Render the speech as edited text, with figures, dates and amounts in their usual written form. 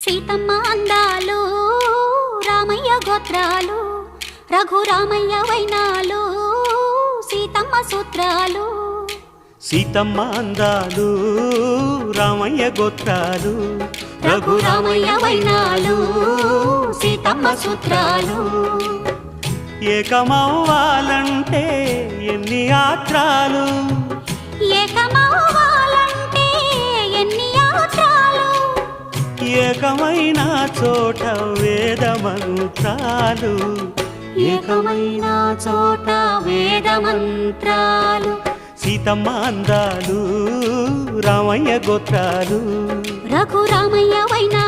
సీతమ్మ అందాలు రామయ్య గోత్రాలు రఘురామయ్య వైనాలు సీతమ్మ సూత్రాలు. సీతమ్మ అందాలు రామయ్య గోత్రాలు రఘురామయ్య వైనాలు సీతమ్మ సూత్రాలు. ఏకమవ్వాలంటే ఎన్ని యాత్రాలు, ఏకమవ్వాలంటే ఎన్ని యాత్రాలు, ఏకమైన చోట వేద మంత్రాలు, ఏకమైన చోట వేద మంత్రాలు. సీతమ్మ అందాలు రామయ్య గోత్రాలు రఘురామయ్య వైనా